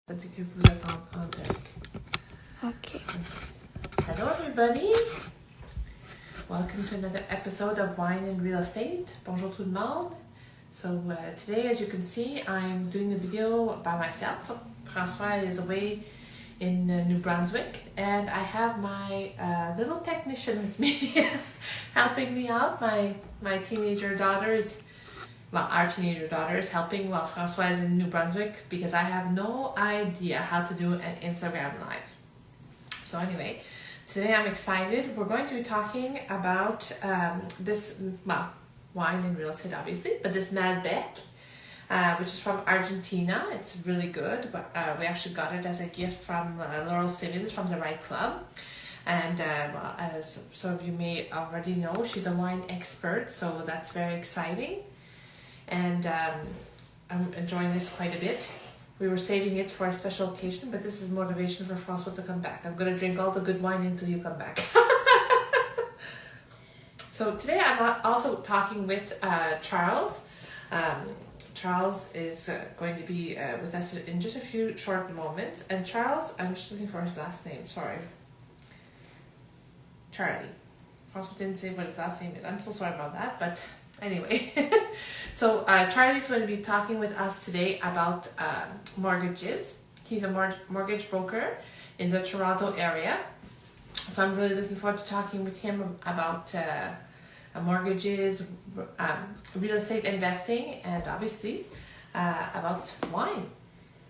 Que vous êtes en direct. Okay. Hello everybody. Welcome to another episode of Wine and Real Estate. Bonjour tout le monde. So today, as you can see, I'm doing the video by myself. François is away in New Brunswick, and I have my little technician with me helping me out. My teenager daughters. Well, our teenager daughter is helping while François is in New Brunswick because I have no idea how to do an Instagram live. So anyway, today I'm excited. We're going to be talking about wine and real estate obviously, but this Malbec, which is from Argentina. It's really good, but we actually got it as a gift from Laurel Simmons from the Right Club. And as some of you may already know, she's a wine expert, so that's very exciting. And I'm enjoying this quite a bit. We were saving it for a special occasion, but this is motivation for François to come back. I'm going to drink all the good wine until you come back. So today I'm also talking with Charles. Charles is going to be with us in just a few short moments. And Charles, I'm just looking for his last name, sorry. Charlie. François didn't say what his last name is. I'm so sorry about that, but anyway. So Charlie's going to be talking with us today about mortgages. He's a mortgage broker in the Toronto area. So I'm really looking forward to talking with him about mortgages, real estate investing, and obviously about wine.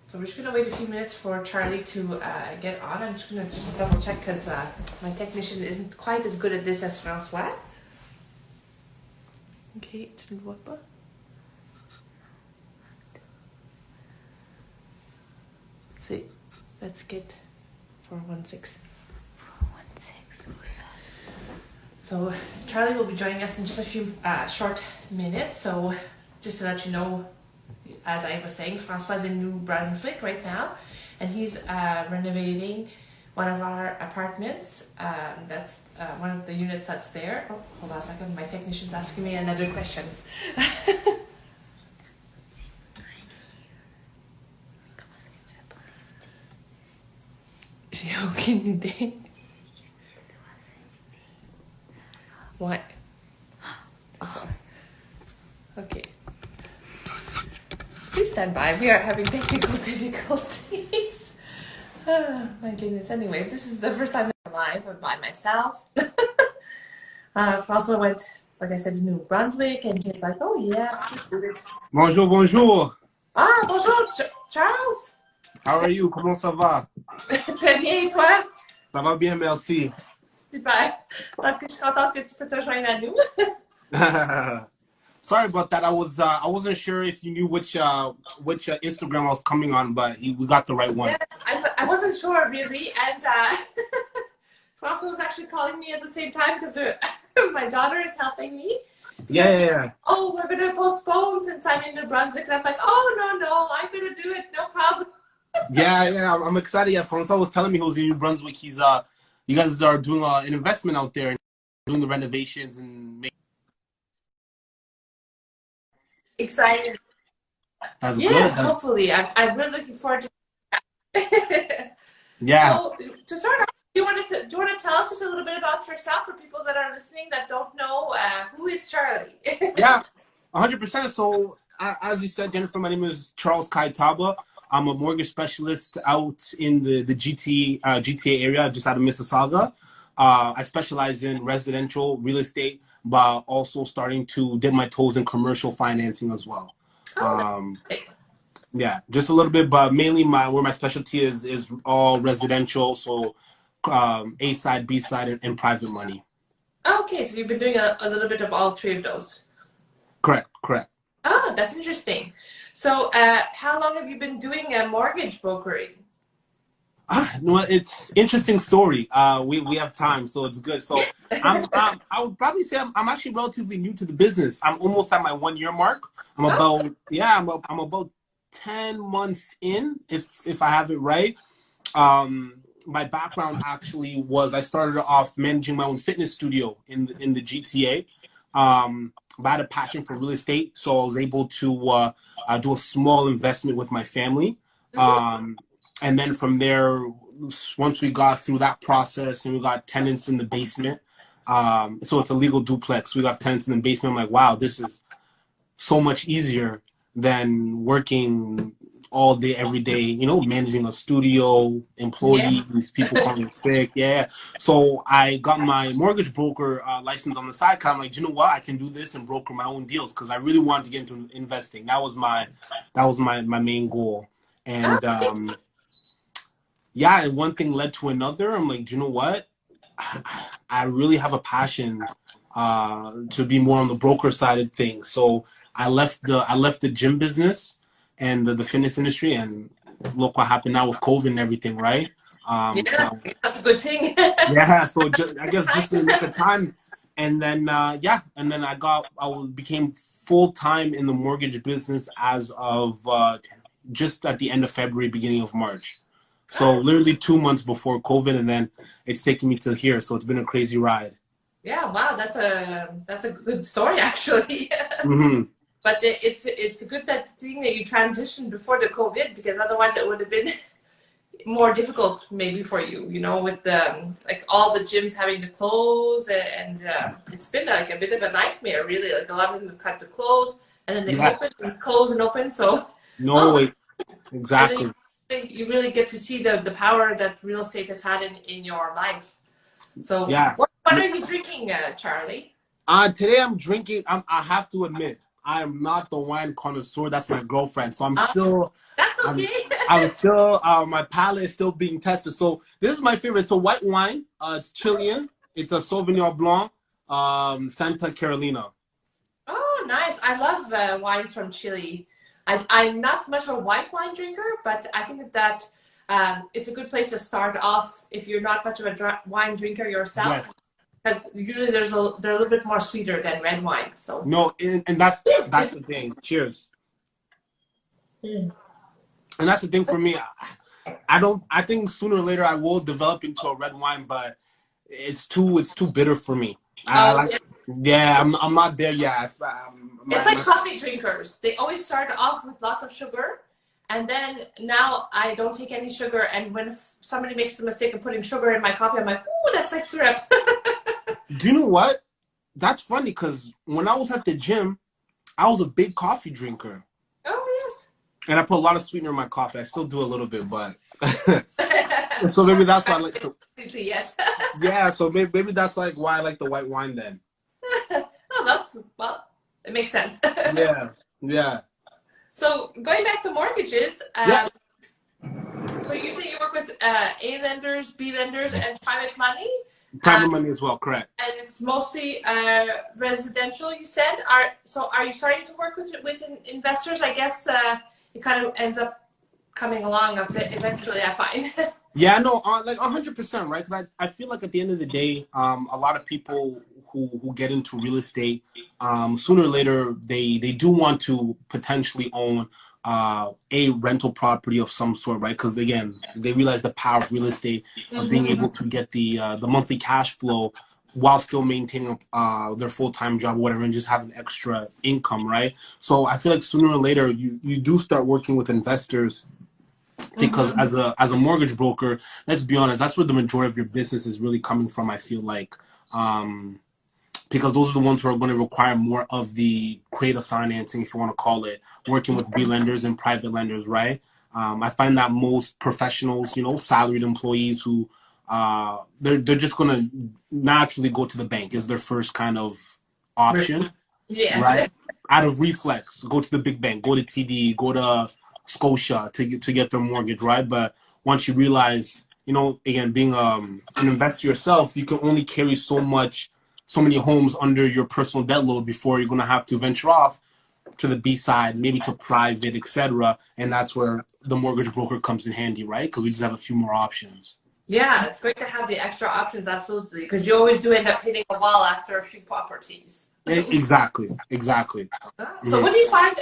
So we're just going to wait a few minutes for Charlie to get on. I'm just going to double check because my technician isn't quite as good at this as François. Okay, tu ne vois pas? See, let's get 416. 416. So Charlie will be joining us in just a few short minutes. So just to let you know, as I was saying, François is in New Brunswick right now, and he's renovating one of our apartments. That's one of the units that's there. Oh, hold on a second. My technician's asking me another question. J'ai aucune idée. Ouais. Sorry. Okay. Please stand by. We are having technical difficulties. Oh, my goodness. Anyway, this is the first time I'm live by myself. François went, like I said, to New Brunswick, and he's like, oh, yes. Bonjour, bonjour. Ah, bonjour, Charles. How are you? Comment ça va? Très bien, et toi? Ça va bien, merci. Super. Donc, je suis contente que tu peux te joindre à nous. Sorry about that. I wasn't sure if you knew which Instagram I was coming on, but we got the right one. Yes, I wasn't sure really, and François was actually calling me at the same time because my daughter is helping me. Yeah. Oh, we're gonna postpone since I'm in New Brunswick, and I'm like, oh no, I'm gonna do it, no problem. Yeah. I'm excited. Yeah, François was telling me he was in New Brunswick. You guys are doing an investment out there, and doing the renovations and making. Excited. That's yes, good. Hopefully. I'm really looking forward to it. Yeah. So, to start off, do you want to tell us just a little bit about yourself for people that are listening that don't know who is Charlie? Yeah, 100%. So, as you said, Jennifer, my name is Charles Kayitaba. I'm a mortgage specialist out in the GTA area, just out of Mississauga. I specialize in residential real estate, but also starting to dip my toes in commercial financing as well. Yeah, just a little bit, but mainly where my specialty is all residential. So A side, B side, and private money. Okay, so you've been doing a little bit of all three of those. Correct. Oh, that's interesting. So how long have you been doing mortgage brokering? It's interesting story. We have time, so it's good. So I would probably say I'm actually relatively new to the business. I'm almost at my 1 year mark. I'm about 10 months in, if I have it right. My background actually was I started off managing my own fitness studio in the GTA. But I had a passion for real estate, so I was able to do a small investment with my family. And then from there, once we got through that process and we got tenants in the basement, so it's a legal duplex. We got tenants in the basement. I'm like, wow, this is so much easier than working all day, every day, you know, managing a studio, employees, people calling sick. Yeah. So I got my mortgage broker license on the side. I'm like, you know what? I can do this and broker my own deals because I really wanted to get into investing. That was my main goal. And yeah, and one thing led to another. I'm like, do you know what? I really have a passion to be more on the broker side of things. So I left the gym business and the fitness industry, and look what happened now with COVID and everything, right? So That's a good thing. yeah, so I guess just in the nick of time, and then and then became full time in the mortgage business as of just at the end of February, beginning of March. So literally 2 months before COVID, and then it's taken me to here. So it's been a crazy ride. Yeah, wow, that's a good story actually. Mm-hmm. But it's a good thing that you transitioned before the COVID, because otherwise it would have been more difficult maybe for you, you know, with like all the gyms having to close, and it's been like a bit of a nightmare really. Like a lot of them have cut to close, and then they open and close and open. So exactly. You really get to see the power that real estate has had in your life. So what are you drinking, Charlie? Today I'm drinking. I have to admit, I am not the wine connoisseur. That's my girlfriend. So I'm still. That's okay. I'm still. My palate is still being tested. So this is my favorite. It's a white wine. It's Chilean. It's a Sauvignon Blanc, Santa Carolina. Oh, nice. I love wines from Chile. I'm not much of a white wine drinker, but I think that it's a good place to start off if you're not much of a wine drinker yourself. Because usually they're a little bit more sweeter than red wine. So no, and that's the thing. Cheers. And that's the thing for me. I think sooner or later I will develop into a red wine, but it's too bitter for me. I'm not there yet. It's like coffee drinkers. They always start off with lots of sugar, and then now I don't take any sugar. And when somebody makes the mistake of putting sugar in my coffee, I'm like, ooh, that's like syrup. Do you know what? That's funny because when I was at the gym, I was a big coffee drinker. Oh, yes. And I put a lot of sweetener in my coffee. I still do a little bit, but so maybe that's why I like yeah, so maybe that's like why I like the white wine then. Well, it makes sense. Yeah. So going back to mortgages, so you say you work with A lenders, B lenders, and private money? Private money as well, correct. And it's mostly residential, you said. Are you starting to work with investors? I guess it kind of ends up coming along a bit eventually, I find. Yeah, no, like 100%, right? Because I feel like at the end of the day, a lot of people who get into real estate, sooner or later, they do want to potentially own a rental property of some sort, right? Because again, they realize the power of real estate, of being able to get the monthly cash flow while still maintaining their full-time job or whatever, and just having extra income, right? So I feel like sooner or later, you do start working with investors. Because as a mortgage broker, let's be honest, that's where the majority of your business is really coming from, I feel like. Because those are the ones who are going to require more of the creative financing, if you want to call it, working with B lenders and private lenders, right? I find that most professionals, you know, salaried employees who they're just going to naturally go to the bank is their first kind of option, right? Out of reflex, go to the big bank, go to TD, go to Scotia to get their mortgage, right? But once you realize, you know, again, being an investor yourself, you can only carry so many homes under your personal debt load before you're going to have to venture off to the B side, maybe to private, etc. And that's where the mortgage broker comes in handy, right? Because we just have a few more options. Yeah, it's great to have the extra options, absolutely, because you always do end up hitting a wall after a few properties. Exactly. So what do you find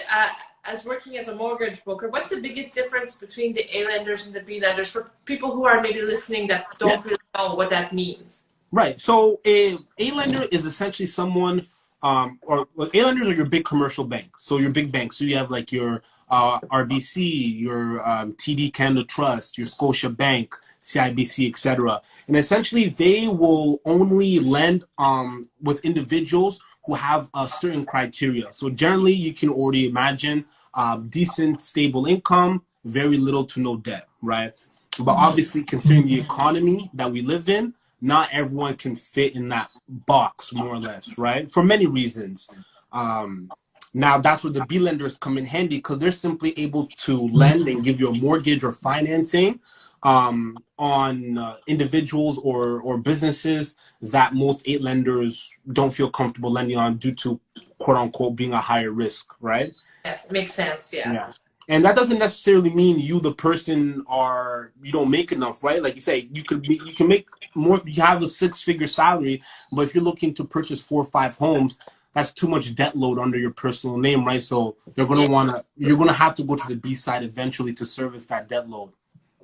as working as a mortgage broker? What's the biggest difference between the A lenders and the B lenders for people who are maybe listening that don't really know what that means? Right. So a lender is essentially someone, or A lenders are your big commercial banks. So your big banks. So you have like your RBC, your TD Canada Trust, your Scotia Bank, CIBC, etc. And essentially, they will only lend with individuals who have a certain criteria. So generally, you can already imagine decent, stable income, very little to no debt, right? But obviously, considering the economy that we live in, not everyone can fit in that box, more or less, right? For many reasons. Now, that's where the B lenders come in handy because they're simply able to lend and give you a mortgage or financing on individuals or businesses that most A lenders don't feel comfortable lending on due to, quote unquote, being a higher risk, right? Yes, makes sense. Yeah. And that doesn't necessarily mean you, the person, you don't make enough, right? Like you say, you can make more. You have a six-figure salary, but if you're looking to purchase 4 or 5 homes, that's too much debt load under your personal name, right? So you're gonna have to go to the B side eventually to service that debt load.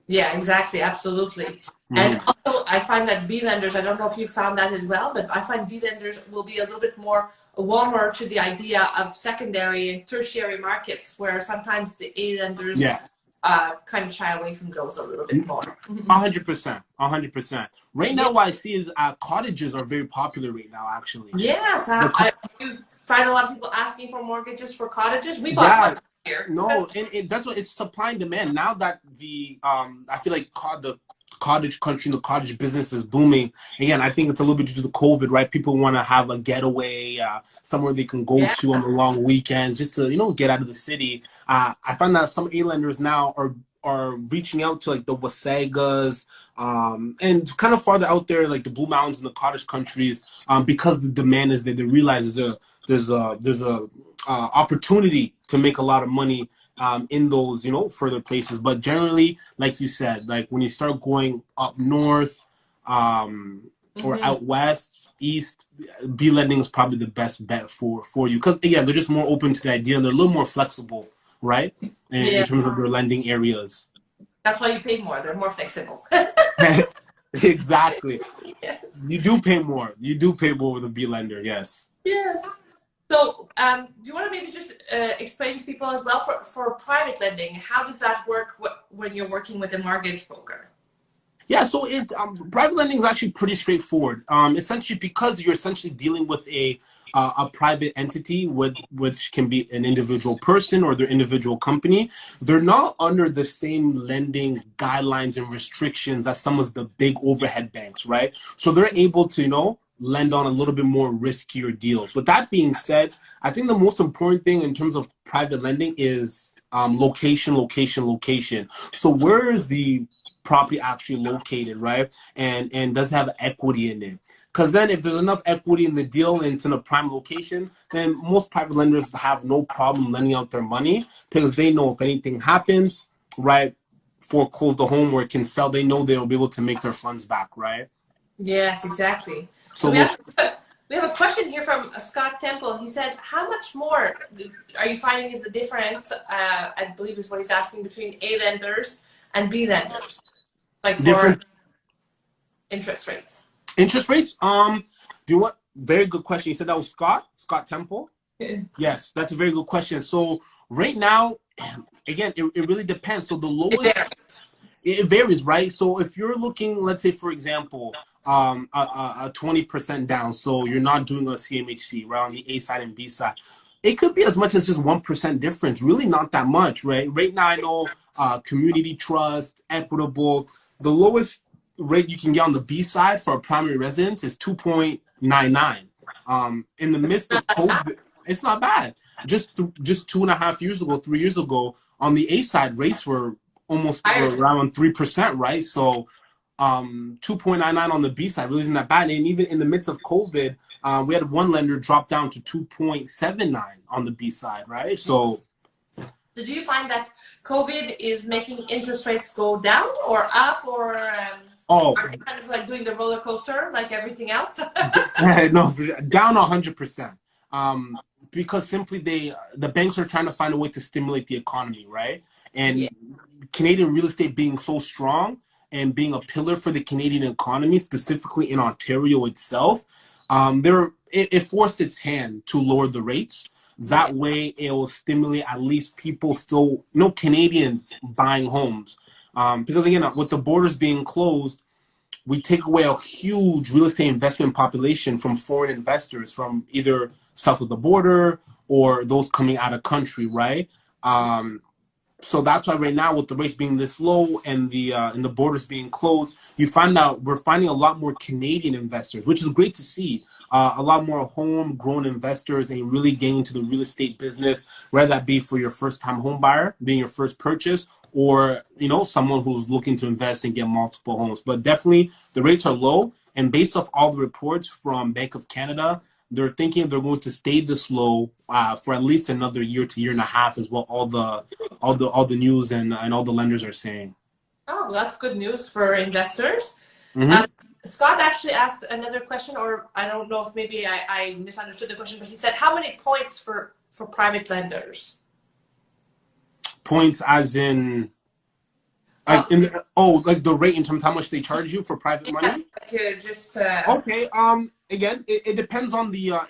Yeah, exactly, absolutely. And also, I find that B lenders, I don't know if you found that as well, but I find B lenders will be a little bit more warmer to the idea of secondary and tertiary markets, where sometimes the A lenders kind of shy away from those a little bit more. 100%, 100%. Right now, what I see is cottages are very popular right now, actually. Yes, you find a lot of people asking for mortgages for cottages. We bought one here. No, and that's what it's supply and demand. Now that I feel like the cottage country, the cottage business is booming. Again, I think it's a little bit due to the COVID, right? People want to have a getaway, somewhere they can go to on the long weekends, just to get out of the city. I find that some A lenders now are reaching out to like the Wasagas, and kind of farther out there, like the Blue Mountains and the cottage countries, because the demand is there. They realize there's a opportunity to make a lot of money in those further places. But generally, like you said, like when you start going up north or out west, east, B lending is probably the best bet for you, because again, they're just more open to the idea. They're a little more flexible, right, in terms of their lending areas. That's why you pay more. They're more flexible. Exactly. Yes. You do pay more. You do pay more with a B lender. Yes. Yes. So, do you want to maybe just explain to people as well for private lending, how does that work when you're working with a mortgage broker? Yeah, so private lending is actually pretty straightforward. Essentially, because you're essentially dealing with a private entity, which can be an individual person or their individual company, they're not under the same lending guidelines and restrictions as some of the big overhead banks, right? So they're able to, lend on a little bit more riskier deals. With that being said, I think the most important thing in terms of private lending is location. So where is the property actually located, right? And does it have equity in it? Because then if there's enough equity in the deal and it's in a prime location, then most private lenders have no problem lending out their money, because they know if anything happens, right, foreclose the home or it can sell, they know they'll be able to make their funds back, right? Yes, exactly. So we have a question here from Scott Temple. He said, how much more are you finding is the difference, I believe is what he's asking, between A lenders and B lenders? Like for different interest rates. Interest rates? Do you want? Very good question. You said that was Scott Temple? Yes, that's a very good question. So right now, again, it really depends. So the lowest, it varies, right? So if you're looking, let's say, for example, a 20% down, so you're not doing a CMHC, right, on the A side and B side, it could be as much as just 1% difference. Really not that much, right? Right now, I know Community Trust, Equitable, the lowest rate you can get on the B side for a primary residence is 2.99. In the midst of COVID, it's not bad. Just 2.5 years ago, 3 years ago, on the A side, rates were almost around 3%, right? So 2.99 on the B side really isn't that bad. And even in the midst of COVID, we had one lender drop down to 2.79 on the B side, right? So do you find that COVID is making interest rates go down or up, or are they kind of like doing the roller coaster like everything else? No, down 100%. Because simply the banks are trying to find a way to stimulate the economy, right? And Canadian real estate being so strong and being a pillar for the Canadian economy, specifically in Ontario itself, it forced its hand to lower the rates. That way, it will stimulate at least people still, Canadians buying homes. Because again, with the borders being closed, we take away a huge real estate investment population from foreign investors from either south of the border or those coming out of country, right? So that's why right now, with the rates being this low and the borders being closed, we're finding a lot more Canadian investors, which is great to see. A lot more homegrown investors and really getting into the real estate business, whether that be for your first-time home buyer, being your first purchase, or someone who's looking to invest and get multiple homes. But definitely, the rates are low, and based off all the reports from Bank of Canada, they're thinking they're going to stay this low for at least another year to year and a half, is what all the news and all the lenders are saying. Oh, well, that's good news for investors. Mm-hmm. Scott actually asked another question, or I don't know if maybe I misunderstood the question, but he said, how many points for private lenders? Points as in... like the rate in terms of how much they charge you for private money? Just okay. Again, it depends on the I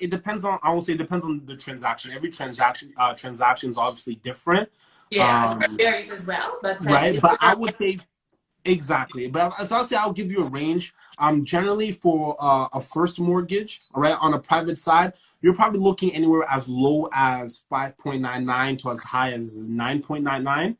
would say it depends on the transaction. Every transaction is obviously different. Yeah, it varies as well. But right. But I would say exactly. But I'll say I'll give you a range. Generally for a first mortgage, all right, on a private side, you're probably looking anywhere as low as 5.99 to as high as 9.99.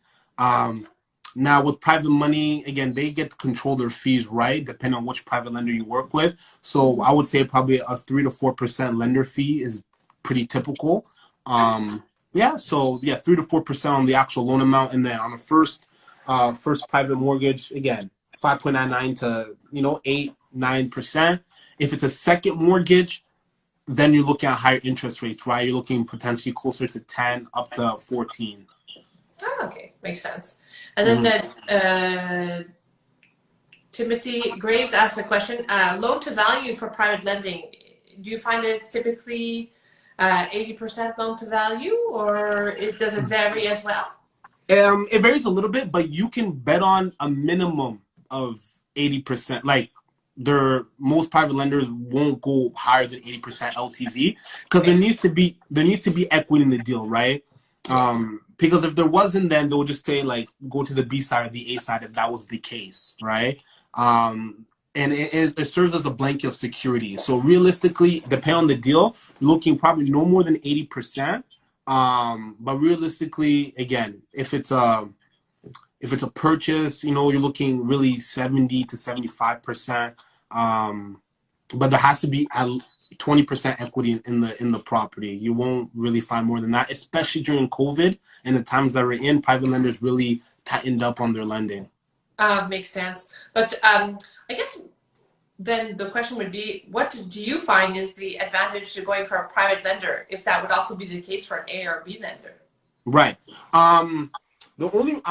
Now, with private money, again, they get to control their fees, right? Depending on which private lender you work with. So I would say probably a 3 to 4% lender fee is pretty typical. Yeah, so yeah, 3 to 4% on the actual loan amount, and then on a first private mortgage, again, 5.99 to 8-9%. If it's a second mortgage, then you're looking at higher interest rates, right? You're looking potentially closer to 10 up to 14. Oh, okay, makes sense. And then Timothy Graves asked a question: loan to value for private lending. Do you find that it's typically 80% loan to value, or does it vary as well? It varies a little bit, but you can bet on a minimum of 80%. Like most private lenders won't go higher than 80% LTV because there needs to be equity in the deal, right? Because if there wasn't, then they'll just say like go to the B side or the A side if that was the case, right? And it serves as a blanket of security. So realistically, depending on the deal, you're looking probably no more than 80%. But realistically, again, if it's a purchase, you're looking really 70 to 75%. But there has to be at 20% equity in the property. You won't really find more than that, especially during COVID and the times that we're in. Private lenders really tightened up on their lending. Makes sense. But I guess then the question would be, what do you find is the advantage to going for a private lender, if that would also be the case for an A or B lender? Right. The only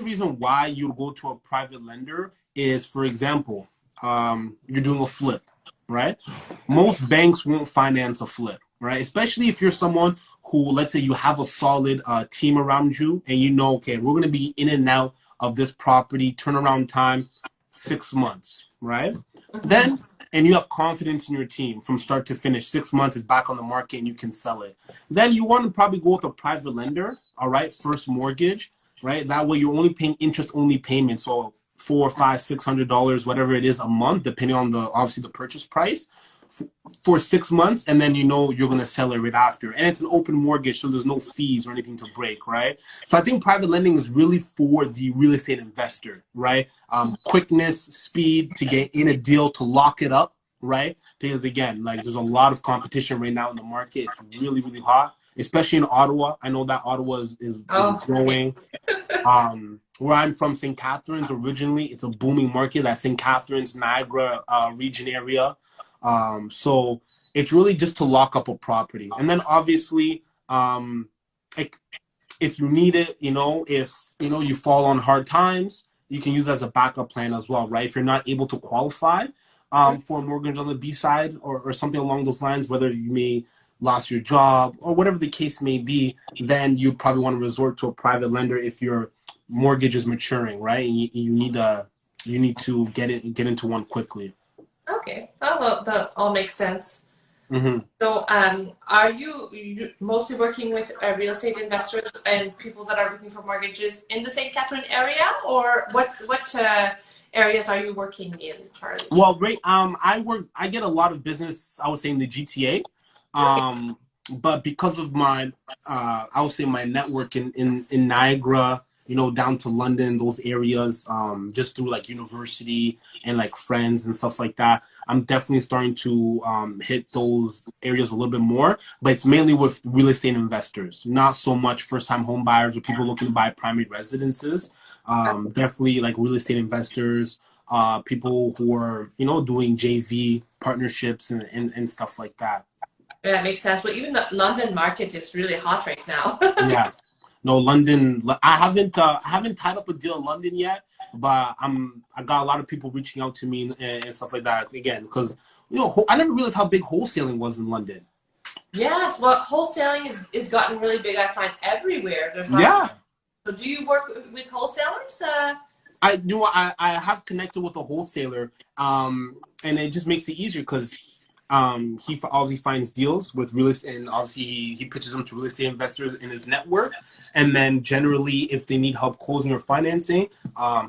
reason why you go to a private lender is, for example, you're doing a flip, right? Most banks won't finance a flip, right? Especially if you're someone who, let's say you have a solid team around you and okay, we're going to be in and out of this property, turnaround time, 6 months, right? Then, and you have confidence in your team from start to finish, 6 months is back on the market and you can sell it. Then you want to probably go with a private lender, all right? First mortgage, right? That way you're only paying interest-only payments, so $400, $500, $600, whatever it is a month, depending on obviously the purchase price, for 6 months, and then you're going to sell it right after. And it's an open mortgage, so there's no fees or anything to break, right? So I think private lending is really for the real estate investor, right? Quickness, speed to get in a deal, to lock it up, right? Because again, like there's a lot of competition right now in the market. It's really, really hot, especially in Ottawa. I know that Ottawa is growing. Where I'm from, St. Catharines, originally, it's a booming market. That St. Catharines, Niagara region area. So it's really just to lock up a property. And then obviously, if you need it, if, you fall on hard times, you can use it as a backup plan as well, right? If you're not able to qualify for a mortgage on the B side or something along those lines, whether you may lost your job or whatever the case may be, then you probably want to resort to a private lender if your mortgage is maturing, right? And you need to get into one quickly. Okay, that all makes sense. Hmm. So, are you mostly working with real estate investors and people that are looking for mortgages in the St. Catherine area, or what areas are you working in, Charlie? Well, right. I get a lot of business, I would say, in the GTA. But because of my, I would say, my network in Niagara, down to London, those areas, just through like university and like friends and stuff like that, I'm definitely starting to hit those areas a little bit more. But it's mainly with real estate investors, not so much first-time home buyers or people looking to buy primary residences. Definitely like real estate investors, people who are, doing JV partnerships and stuff like that. Yeah, that makes sense. Well, even the London market is really hot right now. Yeah. No, London. I haven't tied up a deal in London yet, but I got a lot of people reaching out to me and stuff like that again because I never realized how big wholesaling was in London. Yes, well, wholesaling is gotten really big. I find everywhere. There's lots. Yeah. So, do you work with wholesalers? I do. I have connected with a wholesaler, and it just makes it easier because he obviously finds deals with real estate, and obviously he pitches them to real estate investors in his network. And then generally, if they need help closing or financing,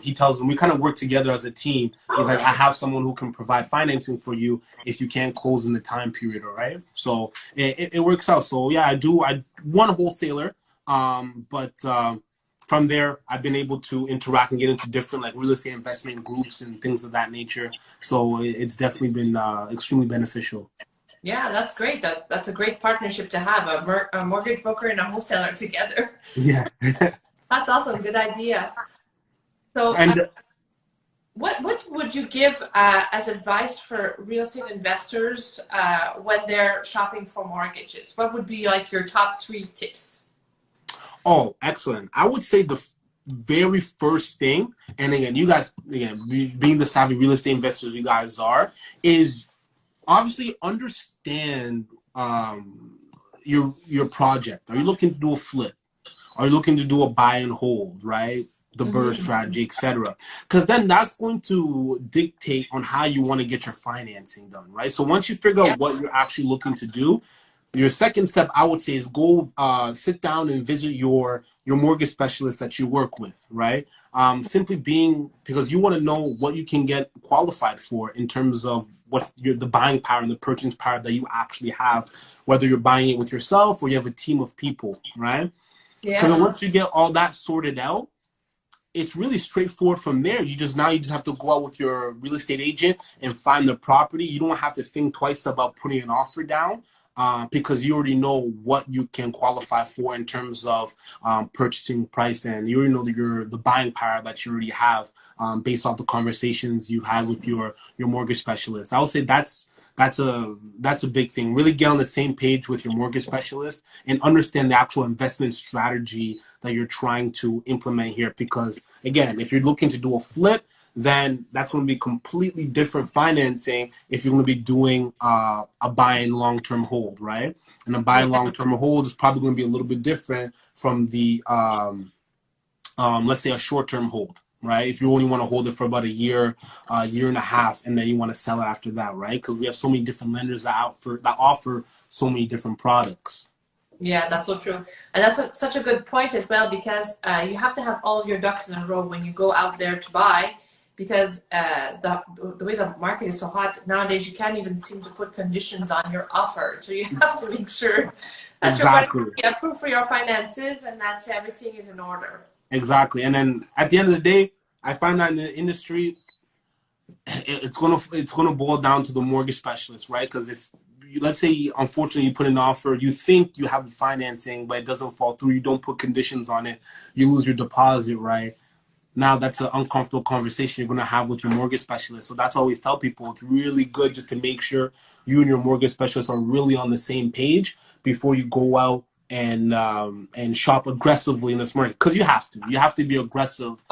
he tells them we kind of work together as a team. He's like, I have someone who can provide financing for you if you can't close in the time period, all right? So it works out. So yeah, I one wholesaler, but. From there, I've been able to interact and get into different like real estate investment groups and things of that nature. So it's definitely been extremely beneficial. Yeah, that's great. That's a great partnership to have a mortgage broker and a wholesaler together. Yeah. That's awesome. Good idea. So, And what would you give as advice for real estate investors when they're shopping for mortgages? What would be like your top 3 tips? oh, excellent. I would say the very first thing, and again, you guys, again, being the savvy real estate investors you guys are, is obviously understand your project. Are you looking to do a flip? Are you looking to do a buy and hold, right? The BRRRR strategy, etc. Because then that's going to dictate on how you want to get your financing done, right? So once you figure out what you're actually looking to do, your second step, I would say, is go sit down and visit your mortgage specialist that you work with, right? Simply being because you want to know what you can get qualified for in terms of what's the buying power and the purchasing power that you actually have, whether you're buying it with yourself or you have a team of people, right? Because once you get all that sorted out, it's really straightforward from there. You just have to go out with your real estate agent and find the property. You don't have to think twice about putting an offer down. Because you already know what you can qualify for in terms of purchasing price, and you already know the buying power that you already have based off the conversations you had with your mortgage specialist. I would say that's a big thing. Really get on the same page with your mortgage specialist and understand the actual investment strategy that you're trying to implement here. Because again, if you're looking to do a flip, then that's going to be completely different financing if you're going to be doing a buy and long-term hold, right? And a buy and long-term hold is probably going to be a little bit different from the, let's say, a short-term hold, right? If you only want to hold it for about a year and a half, and then you want to sell it after that, right? Because we have so many different lenders that offer so many different products. Yeah, that's so true. And that's such a good point as well, because you have to have all of your ducks in a row when you go out there to buy. Because the way the market is so hot nowadays, you can't even seem to put conditions on your offer. So you have to make sure that you're approved for your finances and that everything is in order. Exactly. And then at the end of the day, I find that in the industry, it's gonna boil down to the mortgage specialist, right? Because if let's say unfortunately you put an offer, you think you have the financing, but it doesn't fall through, you don't put conditions on it, you lose your deposit, right? Now that's an uncomfortable conversation you're going to have with your mortgage specialist. So that's why I always tell people it's really good just to make sure you and your mortgage specialist are really on the same page before you go out and shop aggressively in this market. Because you have to be aggressive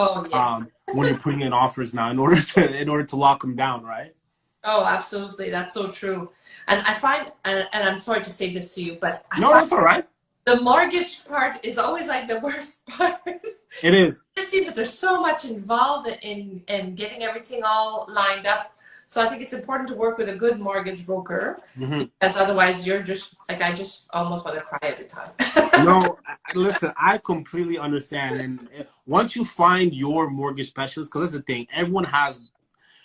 when you're putting in offers now in order to lock them down, right? Oh, absolutely. That's so true. And I find, and I'm sorry to say this to you, but no, that's all right. The mortgage part is always like the worst part. It is. It seems that there's so much involved in getting everything all lined up. So I think it's important to work with a good mortgage broker, Mm-hmm. because otherwise you're just like, I just almost want to cry every time. No, listen, I completely understand. And once you find your mortgage specialist, because that's the thing,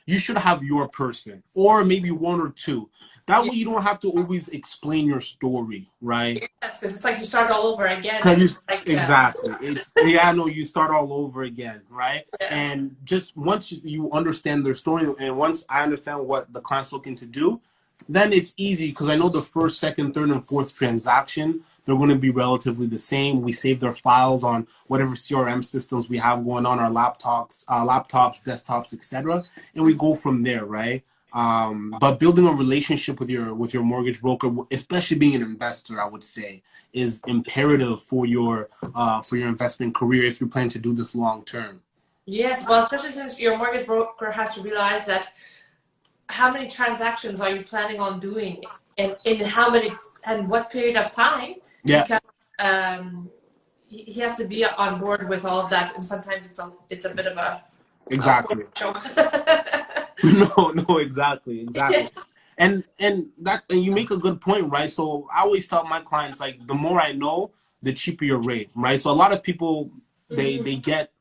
you should have your person or maybe one or two. That way you don't have to always explain your story, right? Yes, because it's like you start all over again, and You, it's like exactly. It's yeah, no, you start all over again, right? yeah. And just once you understand their story, and once I understand what the client's looking to do, then it's easy because I know the first, second, third, and fourth transaction, they're going to be relatively the same. We save their files on whatever CRM systems we have going on our laptops, desktops, etc., and we go from there, right? But building a relationship with your mortgage broker, especially being an investor, I would say, is imperative for your investment career if you're planning to do this long term. Yes, well, especially since your mortgage broker has to realize that how many transactions are you planning on doing, and in how many and what period of time, Yeah, because he has to be on board with all of that, and sometimes it's a bit of a exactly. show. No, exactly. And you make a good point, right? So I always tell my clients, like, the more I know, the cheaper your rate, right? So a lot of people they get,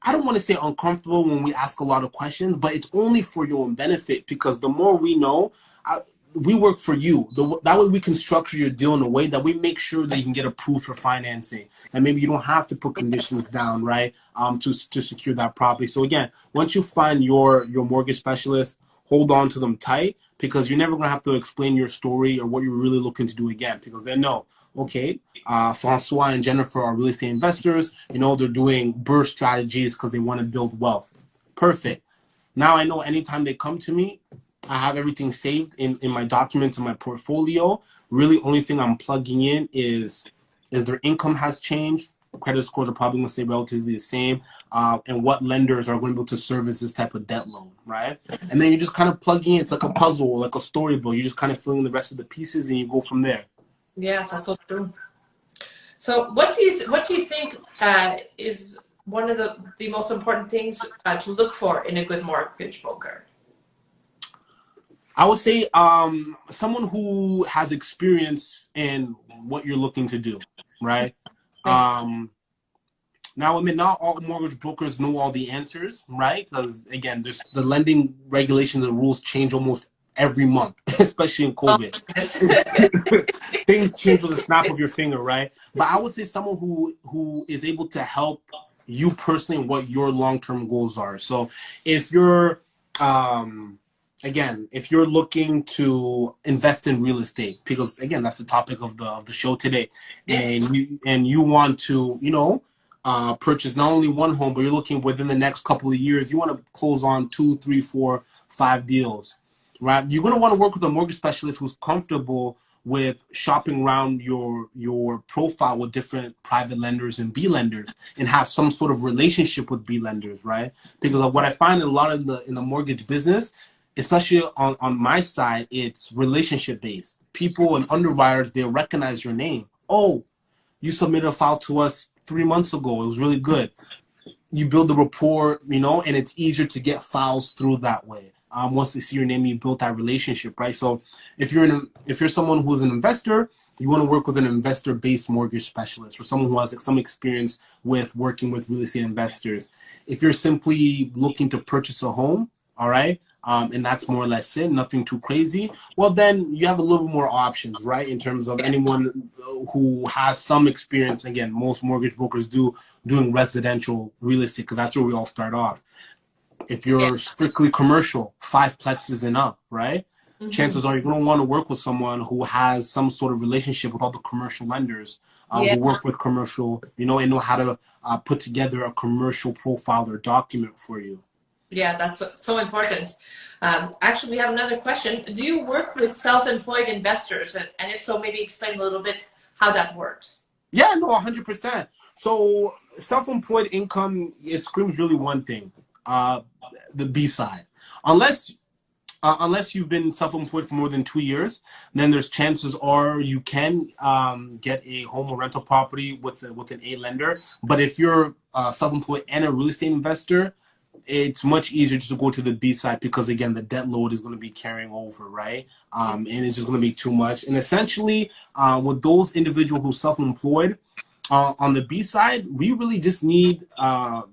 I don't want to say uncomfortable when we ask a lot of questions, but it's only for your own benefit because the more we know, we work for you. That way we can structure your deal in a way that we make sure that you can get approved for financing. And maybe you don't have to put conditions down, right, to secure that property. So again, once you find your mortgage specialist, hold on to them tight because you're never going to have to explain your story or what you're really looking to do again because they know, okay, François and Jennifer are real estate investors. You know, they're doing burst strategies because they want to build wealth. Perfect. Now I know anytime they come to me, I have everything saved in my documents in my portfolio. Really, only thing I'm plugging in is their income has changed. Credit scores are probably going to stay relatively the same, and what lenders are going to be able to service this type of debt loan, right? And then you just kind of plugging in. It's like a puzzle, like a storybook. You just kind of fill in the rest of the pieces, and you go from there. Yes, that's so true. So what do you think is one of the most important things to look for in a good mortgage broker? I would say someone who has experience in what you're looking to do, right? Now, I mean, not all mortgage brokers know all the answers, right? Because again, there's the lending regulations and rules change almost every month, especially in COVID. Things change with a snap of your finger, right? But I would say someone who is able to help you personally and what your long-term goals are. So if you're again, if you're looking to invest in real estate, because again, that's the topic of the show today, and you want to, purchase not only one home, but you're looking within the next couple of years, you want to close on 2, 3, 4, 5 deals, right? You're going to want to work with a mortgage specialist who's comfortable with shopping around your profile with different private lenders and B lenders and have some sort of relationship with B lenders, right? Because of what I find a lot in the mortgage business, especially on my side, it's relationship based. People and underwriters, they recognize your name. Oh, you submitted a file to us 3 months ago. It was really good. You build the rapport, and it's easier to get files through that way. Once they see your name, you built that relationship, right? So if you're someone who's an investor, you want to work with an investor-based mortgage specialist or someone who has some experience with working with real estate investors. If you're simply looking to purchase a home, all right, and that's more or less it, nothing too crazy, well, then you have a little more options, right, in terms of anyone who has some experience. Again, most mortgage brokers doing residential real estate because that's where we all start off. If you're strictly commercial, 5 plexes and up, right? Mm-hmm. Chances are you're going to want to work with someone who has some sort of relationship with all the commercial lenders who work with commercial, and know how to put together a commercial profile or document for you. Yeah, that's so important. Actually, we have another question. Do you work with self-employed investors? And if so, maybe explain a little bit how that works. Yeah, no, 100%. So self-employed income, it screams really one thing. The B side. Unless you've been self-employed for more than 2 years, then there's chances are you can get a home or rental property with an A lender. But if you're self-employed and a real estate investor, it's much easier just to go to the B side because, again, the debt load is going to be carrying over, right? And it's just going to be too much. And essentially, with those individuals who are self-employed, on the B side, we really just need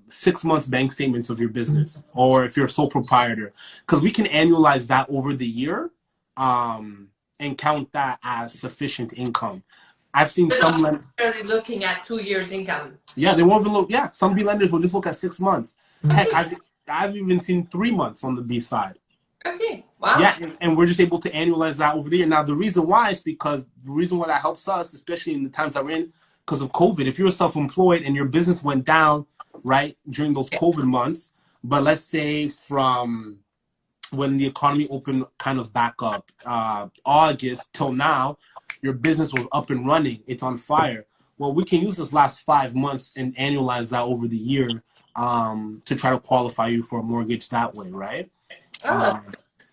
6 months bank statements of your business, or if you're a sole proprietor, because we can annualize that over the year and count that as sufficient income. I've seen some lenders looking at 2 years income. Yeah, they won't even look. Yeah, some B lenders will just look at 6 months. Heck, I've even seen 3 months on the B side. Okay, wow. Yeah, and we're just able to annualize that over the year. Now, the reason why is because the reason why that helps us, especially in the times that we're in, because of COVID. If you're self-employed and your business went down, right, during those COVID months, but let's say from when the economy opened kind of back up, August till now, your business was up and running. It's on fire. Well, we can use this last 5 months and annualize that over the year to try to qualify you for a mortgage that way, right?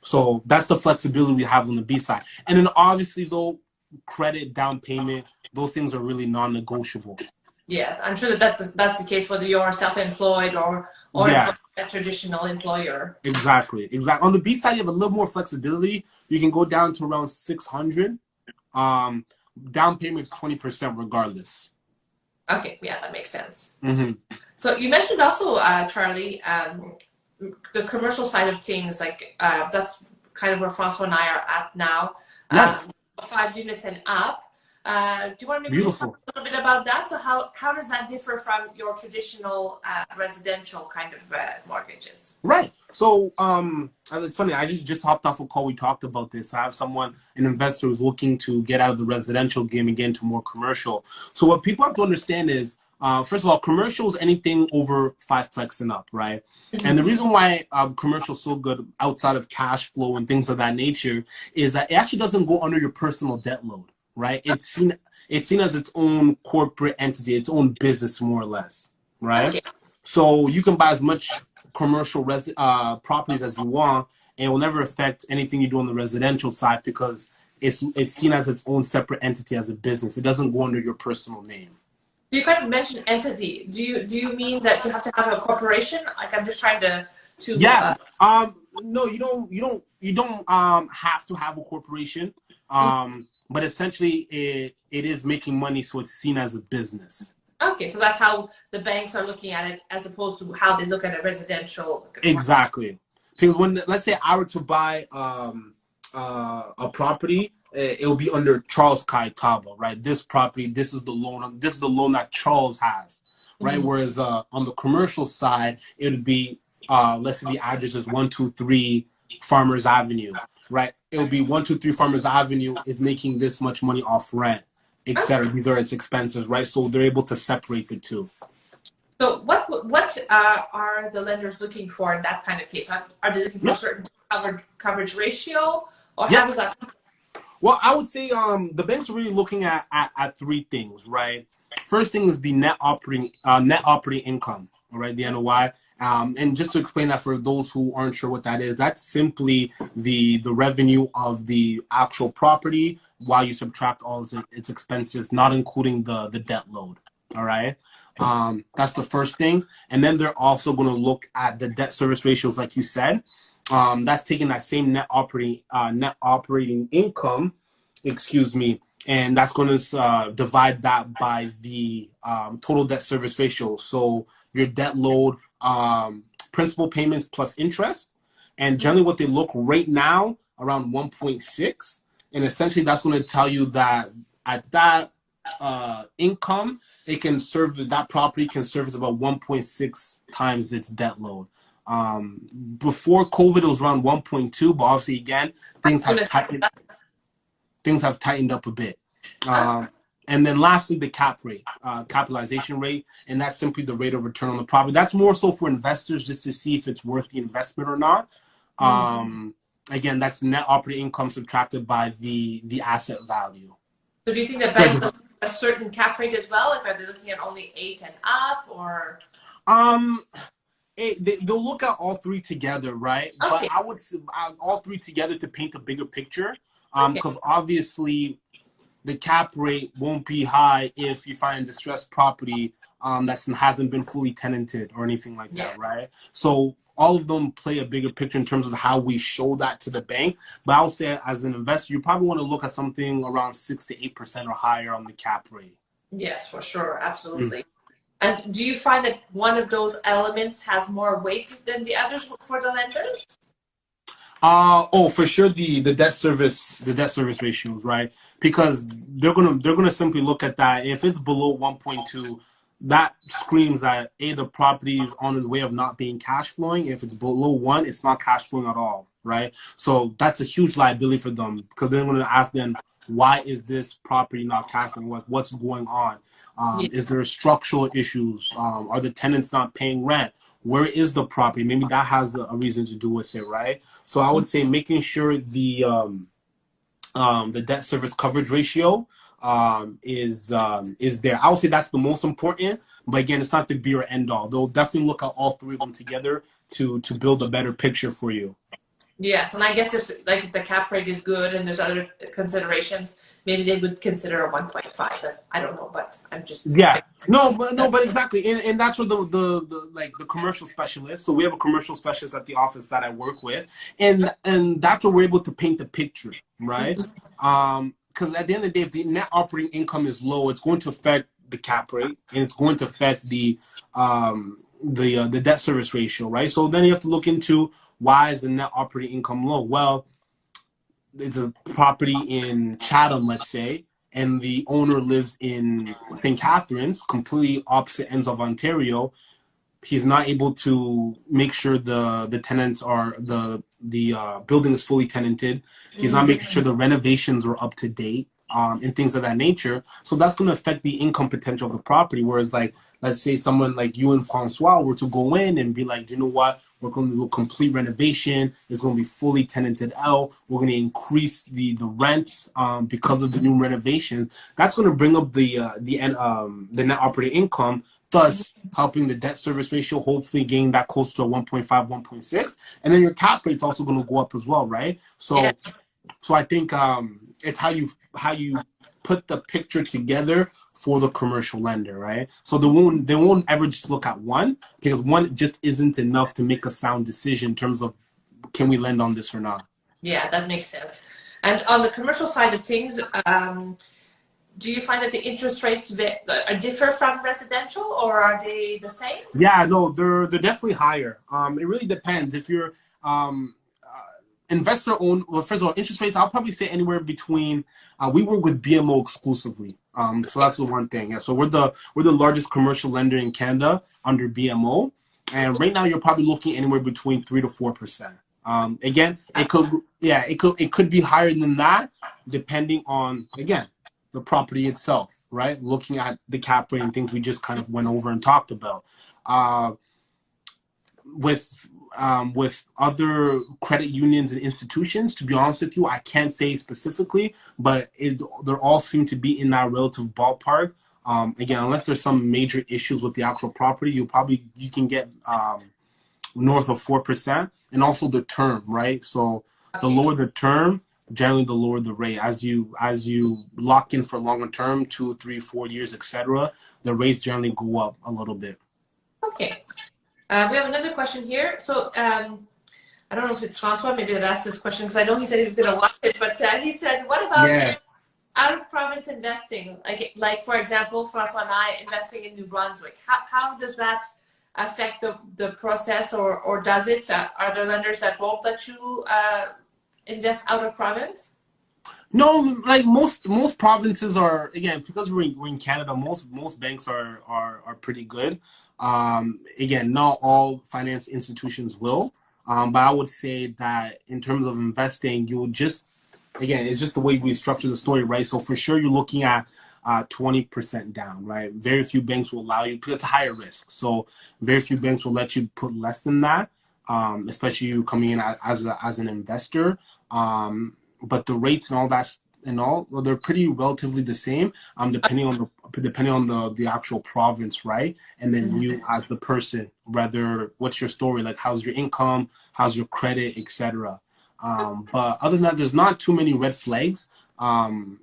So that's the flexibility we have on the B side. And then obviously, though, credit, down payment, those things are really non-negotiable. Yeah, I'm sure that's the case whether you're self-employed or Yeah. a traditional employer. Exactly. On the B side, you have a little more flexibility. You can go down to around 600. Down payment is 20% regardless. Okay, yeah, that makes sense. Mm-hmm. So you mentioned also, Charlie, the commercial side of things, like that's kind of where François and I are at now. Nice. 5 units and up. Do you want to maybe just talk a little bit about that? So how does that differ from your traditional residential kind of mortgages? Right. So it's funny. I just hopped off a call. We talked about this. I have an investor who's looking to get out of the residential game and get into more commercial. So what people have to understand is, first of all, commercial is anything over 5plex and up, right? Mm-hmm. And the reason why commercial is so good outside of cash flow and things of that nature is that it actually doesn't go under your personal debt load. Right, it's seen as its own corporate entity, its own business, more or less. Right, okay. So you can buy as much commercial properties as you want, and it will never affect anything you do on the residential side because it's seen as its own separate entity as a business. It doesn't go under your personal name. You kind of mentioned entity. Do you mean that you have to have a corporation? Like, I'm just trying to. Yeah. No, you don't have to have a corporation. But essentially, it is making money, so it's seen as a business. Okay, so that's how the banks are looking at it, as opposed to how they look at a residential. Exactly, because let's say I were to buy a property, it will be under Charles Kayitaba, right? This property, this is the loan that Charles has, right? Mm-hmm. Whereas on the commercial side, it would be let's say the address is 123 Farmers Avenue. Right, it will be 123 Farmers Avenue is making this much money off rent, etc. These are its expenses, right? So they're able to separate the two. So what are the lenders looking for in that kind of case? Are they looking for a certain coverage ratio, or how does that? Well, I would say the banks are really looking at 3 things, right? First thing is the net operating income, right? The NOI. And just to explain that for those who aren't sure what that is, that's simply the revenue of the actual property while you subtract all its expenses, not including the debt load. All right. That's the first thing. And then they're also going to look at the debt service ratios, like you said. That's taking that same net operating income, and that's going to divide that by the total debt service ratio. So your debt load, principal payments plus interest, and generally what they look right now around 1.6, and essentially that's going to tell you that at that income, that property can service about 1.6 times its debt load. Before COVID, it was around 1.2, but obviously again things have tightened up a bit. And then lastly, the capitalization rate, and that's simply the rate of return on the property. That's more so for investors just to see if it's worth the investment or not. Again, that's net operating income subtracted by the asset value. So do you think that banks look at a certain cap rate as well? Like, are they looking at only 8 and up, or? They'll look at all 3 together, right? Okay. But I would say all 3 together to paint a bigger picture. Because obviously the cap rate won't be high if you find a distressed property that hasn't been fully tenanted or anything like that, right? So all of them play a bigger picture in terms of how we show that to the bank. But I would say as an investor, you probably want to look at something around 6 to 8% or higher on the cap rate. Yes, for sure. Absolutely. And do you find that one of those elements has more weight than the others for the lenders? For sure the debt service ratios, right? Because they're gonna simply look at that. If it's below 1.2, that screams that the property is on its way of not being cash flowing. If it's below 1, it's not cash flowing at all, right? So that's a huge liability for them, because they're gonna ask them, why is this property not cash flowing? What's going on? Is there structural issues? Are the tenants not paying rent? Where is the property? Maybe that has a reason to do with it, right? So I would say making sure the debt service coverage ratio is there. I would say that's the most important. But again, it's not the be or end all. They'll definitely look at all three of them together to build a better picture for you. Yes, and I guess if the cap rate is good and there's other considerations, maybe they would consider a 1.5. But I don't know, but I'm just but exactly, and that's where the commercial specialist. So we have a commercial specialist at the office that I work with, and that's where we're able to paint the picture, right? Because at the end of the day, if the net operating income is low, it's going to affect the cap rate, and it's going to affect the debt service ratio, right? So then you have to look into, why is the net operating income low? Well, it's a property in Chatham, let's say, and the owner lives in St. Catharines, completely opposite ends of Ontario. He's not able to make sure the tenants are the building is fully tenanted. He's not making sure the renovations are up to date, and things of that nature. So that's going to affect the income potential of the property. Whereas, like, let's say someone like you and François were to go in and be like, you know what? We're going to do a complete renovation. It's going to be fully tenanted out. We're going to increase the rents because of the new renovation. That's going to bring up the net operating income, thus helping the debt service ratio, hopefully getting that close to a 1.5, 1.6. And then your cap rate's also going to go up as well, right? So I think it's how you put the picture together for the commercial lender, right? So they won't ever just look at one, because one just isn't enough to make a sound decision in terms of, can we lend on this or not? Yeah, that makes sense. And on the commercial side of things, do you find that the interest rates differ from residential, or are they the same? Yeah, no, they're definitely higher. It really depends. If you're investor owned, well, first of all, interest rates, I'll probably say anywhere between, we work with BMO exclusively. So that's the one thing. Yeah, so we're the largest commercial lender in Canada under BMO, and right now you're probably looking anywhere between 3 to 4%. Again, it could be higher than that, depending on, again, the property itself, right? Looking at the cap rate and things we just kind of went over and talked about. With other credit unions and institutions, to be honest with you, I can't say specifically, but they all seem to be in that relative ballpark. Again, unless there's some major issues with the actual property, you can get north of 4%, and also the term, right? So the lower the term, generally the lower the rate. As you lock in for longer term, 2, 3, 4 years, etc., the rates generally go up a little bit. Okay. We have another question here. So I don't know if it's François maybe that asked this question, because I know he said he was going to watch it, but he said, what about out-of-province investing? Like for example, François and I investing in New Brunswick. How does that affect the process, or does it? Are there lenders that won't let you invest out of province? No, like most provinces are, again, because we're in Canada, most banks are pretty good. Again, not all finance institutions will, but I would say that in terms of investing, you will just, again, it's just the way we structure the story, right? So for sure, you're looking at 20% down, right? Very few banks will allow you, because it's higher risk. So very few banks will let you put less than that, especially you coming in as an investor. But the rates and all that well, they're pretty relatively the same, depending on the actual province, right? And then you as the person, what's your story, like how's your income, how's your credit, etc. But other than that, there's not too many red flags. Out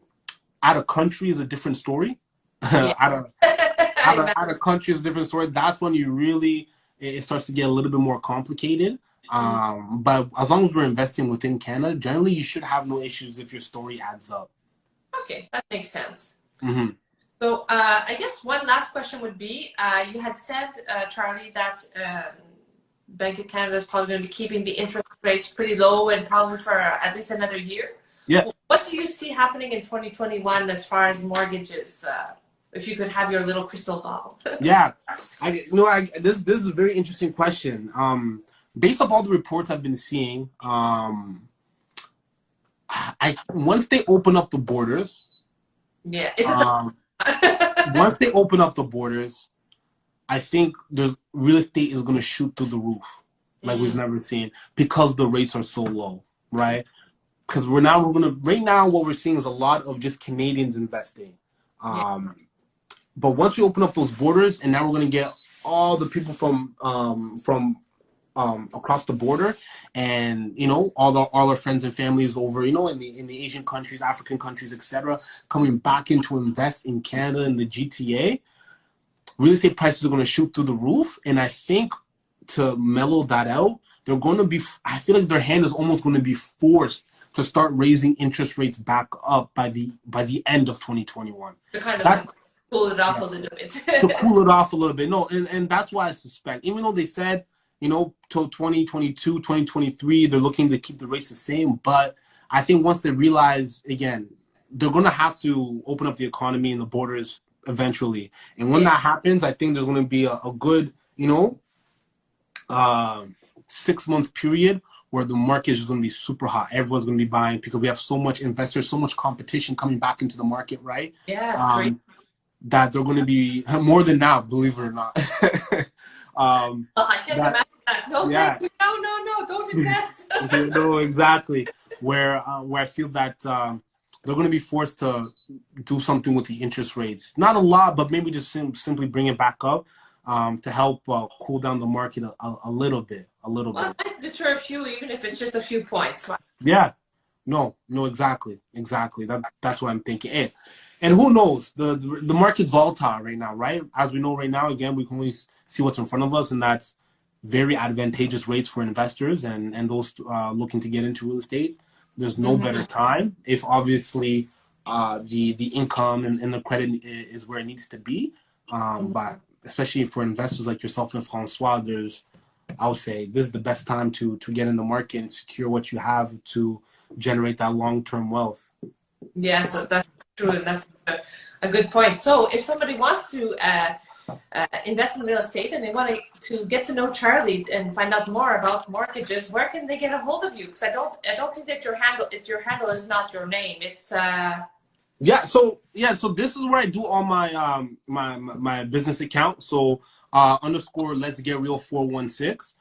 of country is a different story. Out of country is a different story. That's when you really it starts to get a little bit more complicated. But as long as we're investing within Canada, generally you should have no issues if your story adds up. Okay, that makes sense. Mm-hmm. So I guess one last question would be, you had said, Charlie, that Bank of Canada is probably going to be keeping the interest rates pretty low and probably for at least another year. Yeah. What do you see happening in 2021 as far as mortgages? If you could have your little crystal ball. Yeah, this is a very interesting question. Based off all the reports I've been seeing, once they open up the borders, yeah, once they open up the borders, I think real estate is going to shoot through the roof like we've never seen because the rates are so low, right? Because right now what we're seeing is a lot of just Canadians investing. But once we open up those borders, and now we're going to get all the people from across the border, and all our friends and families over in the Asian countries, African countries, etc., coming back in to invest in Canada and the GTA, real estate prices are going to shoot through the roof. And I think to mellow that out, I feel like their hand is almost going to be forced to start raising interest rates back up by the end of 2021. To kind of cool it off a little bit. To cool it off a little bit. No, and that's why I suspect, even though they said, till 2022, 2023, they're looking to keep the rates the same. But I think once they realize, again, they're going to have to open up the economy and the borders eventually. And when that happens, I think there's going to be a good, 6-month period where the market is going to be super hot. Everyone's going to be buying because we have so much investors, so much competition coming back into the market, right? Yeah, that they're going to be more than now, believe it or not. I can't imagine that. No, no, don't invest. No, exactly. Where I feel that they're going to be forced to do something with the interest rates. Not a lot, but maybe just simply bring it back up to help cool down the market a little bit. Well, it might deter a few, even if it's just a few points. Right? Yeah. No, exactly. That's what I'm thinking. And who knows? The market's volatile right now, right? As we know right now, again, we can only see what's in front of us, and that's very advantageous rates for investors and those looking to get into real estate. There's no better time if obviously the income and the credit is where it needs to be. But especially for investors like yourself and François, I would say this is the best time to get in the market and secure what you have to generate that long-term wealth. Yes, that's true. That's a good point. So if somebody wants to invest in real estate and they want to get to know Charlie and find out more about mortgages, where can they get a hold of you? Because I don't think that your handle is not your name. It's So this is where I do all my my business account. So _ Let's Get Real 416.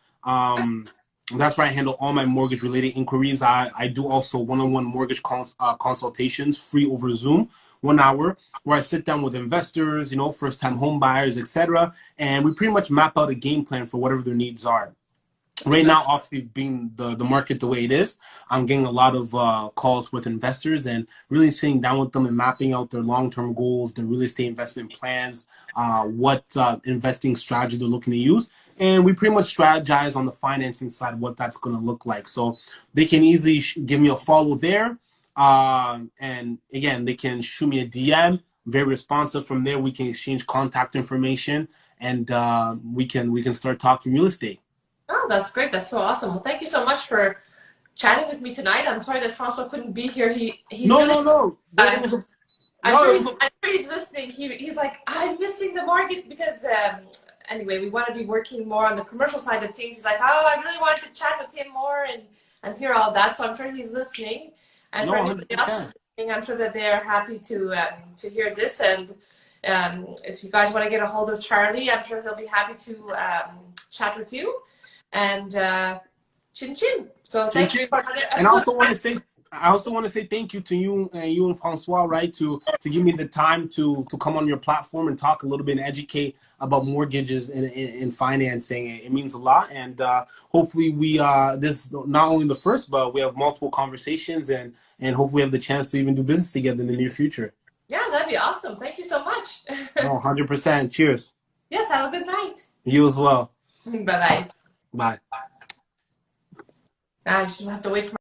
That's where I handle all my mortgage related inquiries. I do also one-on-one mortgage consultations free over Zoom, 1 hour, where I sit down with investors, first-time home buyers, etc. And we pretty much map out a game plan for whatever their needs are. Right now, obviously, being the market the way it is, I'm getting a lot of calls with investors and really sitting down with them and mapping out their long-term goals, their real estate investment plans, what investing strategy they're looking to use. And we pretty much strategize on the financing side what that's going to look like. So they can easily give me a follow there. And again, they can shoot me a DM, very responsive. From there, we can exchange contact information and we can start talking real estate. Oh, that's great. That's so awesome. Well, thank you so much for chatting with me tonight. I'm sorry that François couldn't be here. No. I'm sure he's listening. He's like, I'm missing the market because, anyway, we want to be working more on the commercial side of things. He's like, I really wanted to chat with him more and hear all that. So I'm sure he's listening. And for anybody else listening, I'm sure that they're happy to hear this. And if you guys want to get a hold of Charlie, I'm sure he'll be happy to chat with you. And chin chin. So thank you. And I also want to say thank you to you and François, right, to give me the time to come on your platform and talk a little bit and educate about mortgages and financing. It means a lot, and hopefully this is not only the first, but we have multiple conversations and hopefully we have the chance to even do business together in the near future. Yeah, that'd be awesome. Thank you so much. 100%. Cheers. Yes, have a good night. You as well. Bye-bye. Bye. Now I just have to wait for